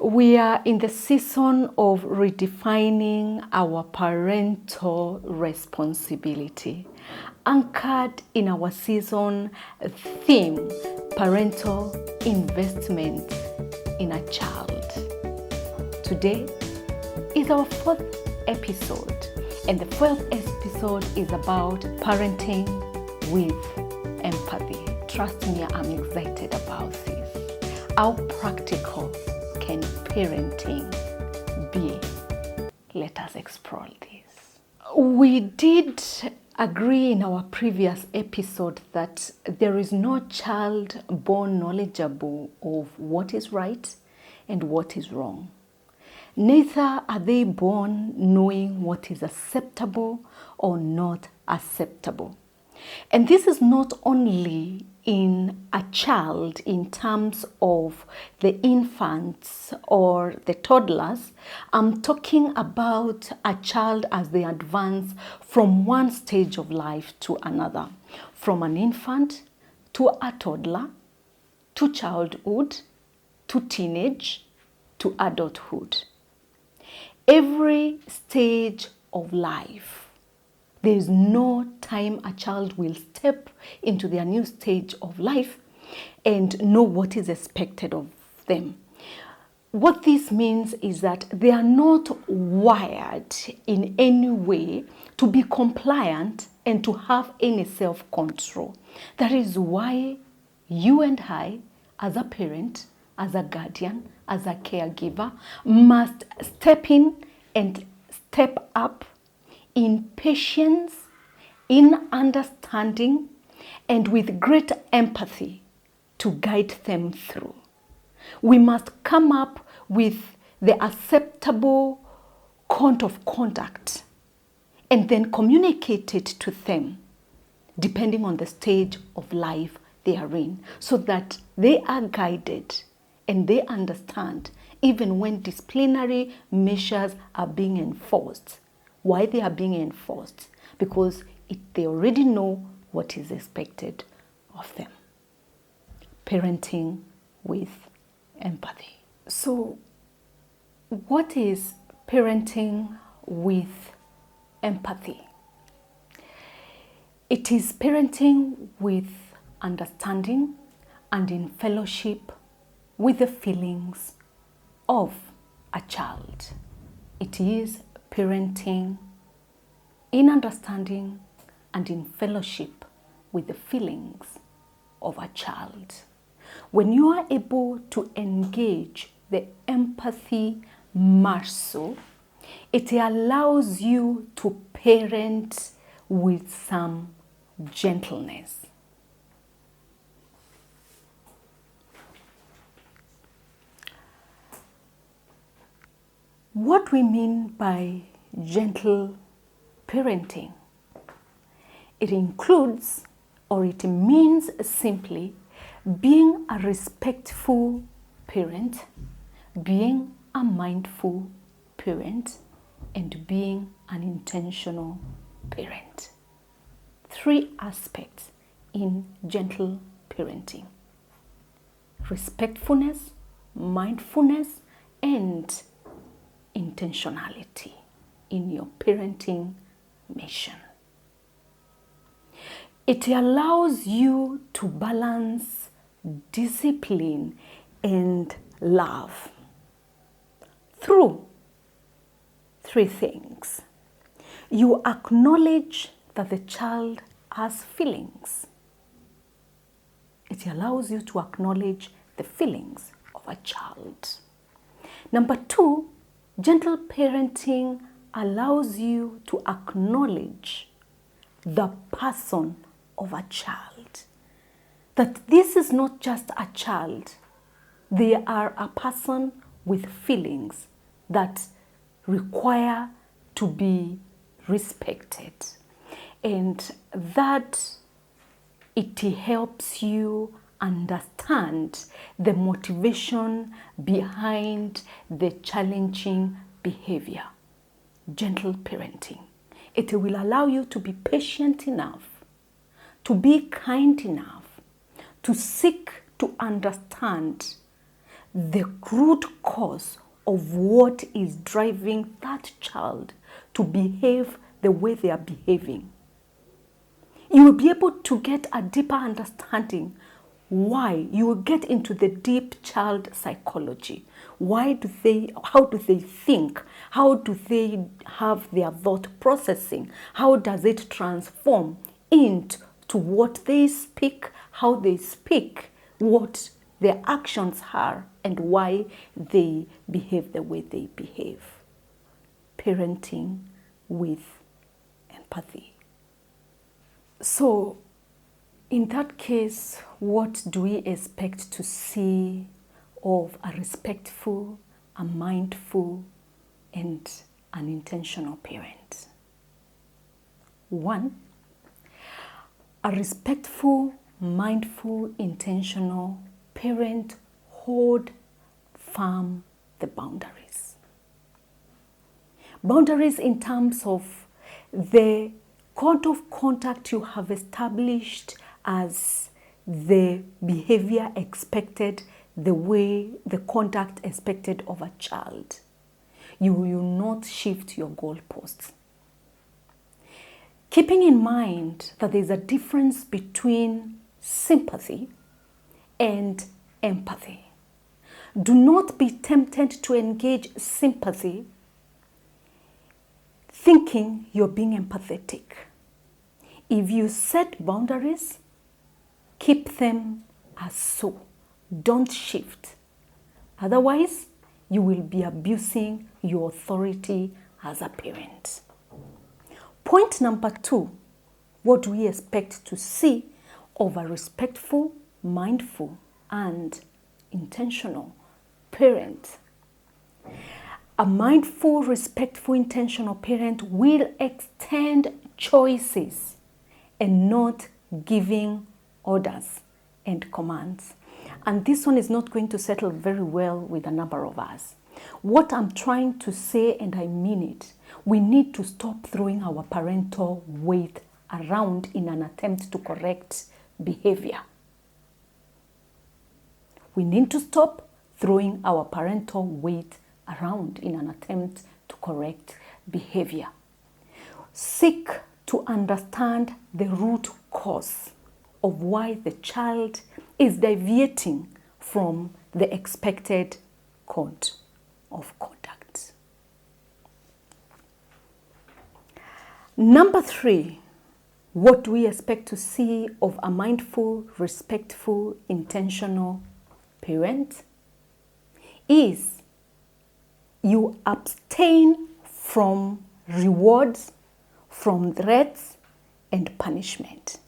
We are in the season of redefining our parental responsibility, anchored in our season theme, parental investment in a child. Today is our fourth episode, and the fourth episode is about parenting with empathy. Trust me, I'm excited about this. How practical can parenting be? Let us explore this. We did agree in our previous episode that there is no child born knowledgeable of what is right and what is wrong. Neither are they born knowing what is acceptable or not acceptable. And this is not only in a child in terms of the infants or the toddlers. I'm talking about a child as they advance from one stage of life to another, from an infant to a toddler, to childhood, to teenage, to adulthood. Every stage of life, there is no time a child will step into their new stage of life and know what is expected of them. What this means is that they are not wired in any way to be compliant and to have any self-control. That is why you and I, as a parent, as a guardian, as a caregiver, must step in and step up in patience, in understanding, and with great empathy to guide them through. We must come up with the acceptable code of conduct and then communicate it to them depending on the stage of life they are in, so that they are guided and they understand even when disciplinary measures are being enforced. Why they are being enforced? Because they already know what is expected of them. Parenting with empathy. So, what is parenting with empathy? It is parenting with understanding and in fellowship with the feelings of a child. It is parenting in understanding and in fellowship with the feelings of a child. When you are able to engage the empathy muscle, it allows you to parent with some gentleness. What we mean by gentle parenting, it includes, or it means simply being a respectful parent, being a mindful parent, and being an intentional parent. 3 aspects in gentle parenting: respectfulness, mindfulness, and intentionality in your parenting mission. It allows you to balance discipline and love through 3 things. You acknowledge that the child has feelings. It allows you to acknowledge the feelings of a child. Number 2, gentle parenting allows you to acknowledge the person of a child. That this is not just a child. They are a person with feelings that require to be respected. And that it helps you understand the motivation behind the challenging behavior. Gentle parenting. It will allow you to be patient enough, to be kind enough, to seek to understand the root cause of what is driving that child to behave the way they are behaving. You will be able to get a deeper understanding why. You will get into the deep child psychology. How do they think? How do they have their thought processing? How does it transform into what they speak, how they speak, what their actions are, and why they behave the way they behave? Parenting with empathy. So, in that case, what do we expect to see of a respectful, a mindful, and an intentional parent? 1, a respectful, mindful, intentional parent hold firm the boundaries. Boundaries in terms of the code of conduct you have established as the behavior expected, the way, the conduct expected of a child. You will not shift your goalposts. Keeping in mind that there is a difference between sympathy and empathy. Do not be tempted to engage sympathy thinking you're being empathetic. If you set boundaries, keep them as so. Don't shift. Otherwise, you will be abusing your authority as a parent. Point number 2, what do we expect to see of a respectful, mindful, and intentional parent? A mindful, respectful, intentional parent will extend choices and not giving orders and commands. And this one is not going to settle very well with a number of us. What I'm trying to say, and I mean it, we need to stop throwing our parental weight around in an attempt to correct behavior. We need to stop throwing our parental weight around in an attempt to correct behavior. Seek to understand the root cause of why the child is deviating from the expected code of conduct. Number 3, what do we expect to see of a mindful, respectful, intentional parent is you abstain from rewards, from threats, and punishment.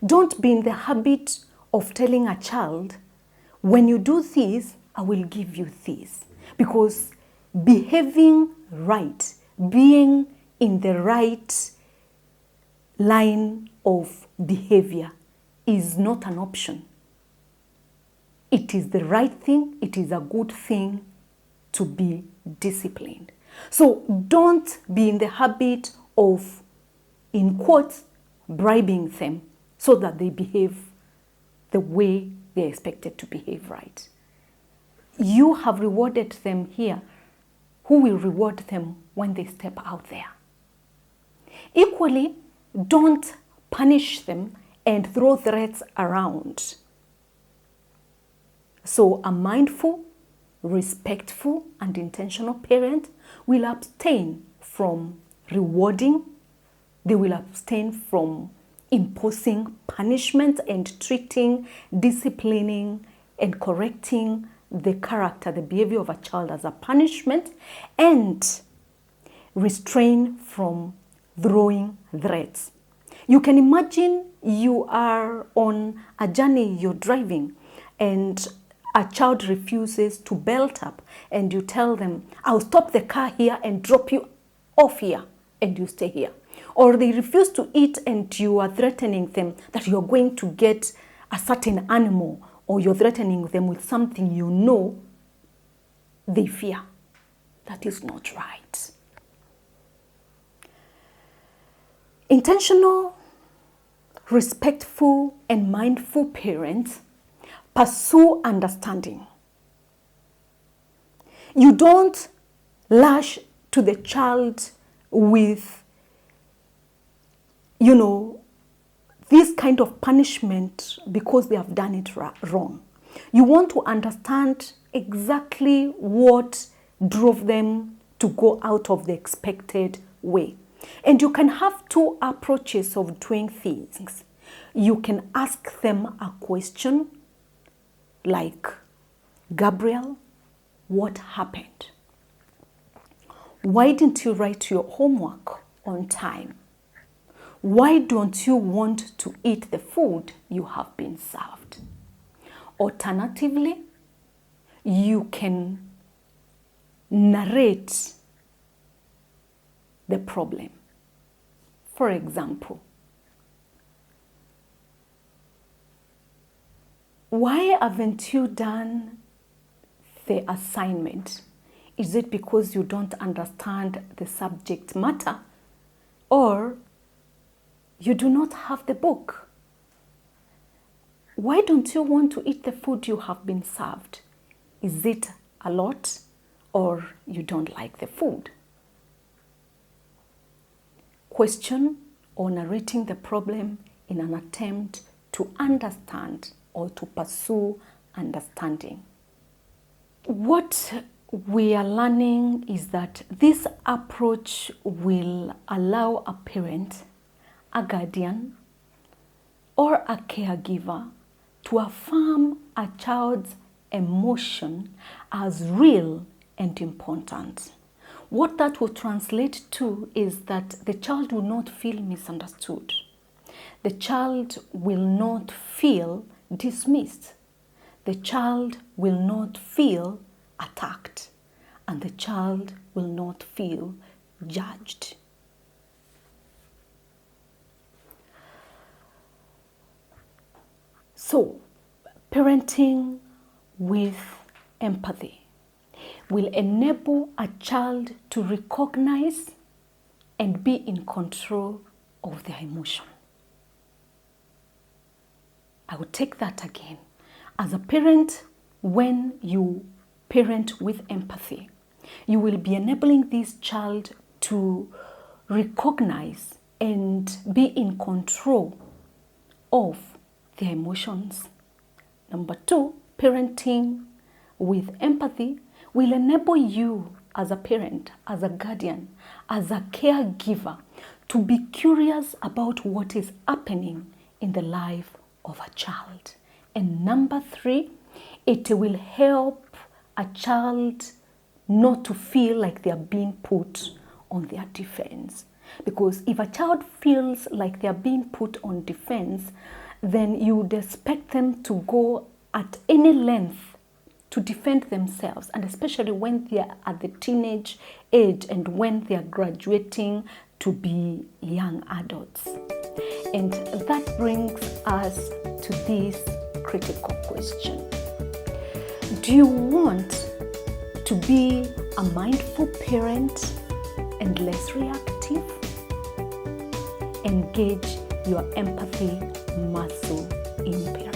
Don't be in the habit of telling a child, when you do this, I will give you this. Because behaving right, being in the right line of behavior is not an option. It is the right thing, it is a good thing to be disciplined. So don't be in the habit of, in quotes, bribing them so that they behave the way they're expected to behave right. You have rewarded them here. Who will reward them when they step out there? Equally, don't punish them and throw threats around. So a mindful, respectful, and intentional parent will abstain from rewarding. They will abstain from imposing punishment and treating, disciplining, and correcting the character, the behavior of a child as a punishment, and restrain from throwing threats. You can imagine you are on a journey, you're driving, and a child refuses to belt up, and you tell them, I'll stop the car here and drop you off here, and you stay here. Or they refuse to eat, and you are threatening them that you're going to get a certain animal, or you're threatening them with something you know they fear. That is not right. Intentional, respectful, and mindful parents pursue understanding. You don't lash to the child with, this kind of punishment because they have done it wrong. You want to understand exactly what drove them to go out of the expected way. And you can have two approaches of doing things. You can ask them a question like, Gabriel, what happened? Why didn't you write your homework on time? Why don't you want to eat the food you have been served? Alternatively, you can narrate the problem. For example, why haven't you done the assignment? Is it because you don't understand the subject matter, or you do not have the book? Why don't you want to eat the food you have been served? Is it a lot, or you don't like the food? Question or narrating the problem in an attempt to understand or to pursue understanding. What we are learning is that this approach will allow a parent, a guardian, or a caregiver to affirm a child's emotion as real and important. What that will translate to is that the child will not feel misunderstood. The child will not feel dismissed. The child will not feel attacked. And the child will not feel judged. So, parenting with empathy will enable a child to recognize and be in control of their emotion. I will take that again. As a parent, when you parent with empathy, you will be enabling this child to recognize and be in control of their emotions. Number two, parenting with empathy will enable you as a parent, as a guardian, as a caregiver to be curious about what is happening in the life of a child. And number three, it will help a child not to feel like they are being put on their defense. Because if a child feels like they are being put on defense, then you would expect them to go at any length to defend themselves, and especially when they are at the teenage age and when they are graduating to be young adults. And that brings us to this critical question. Do you want to be a mindful parent and less reactive? Engage your empathy muscle in parenting.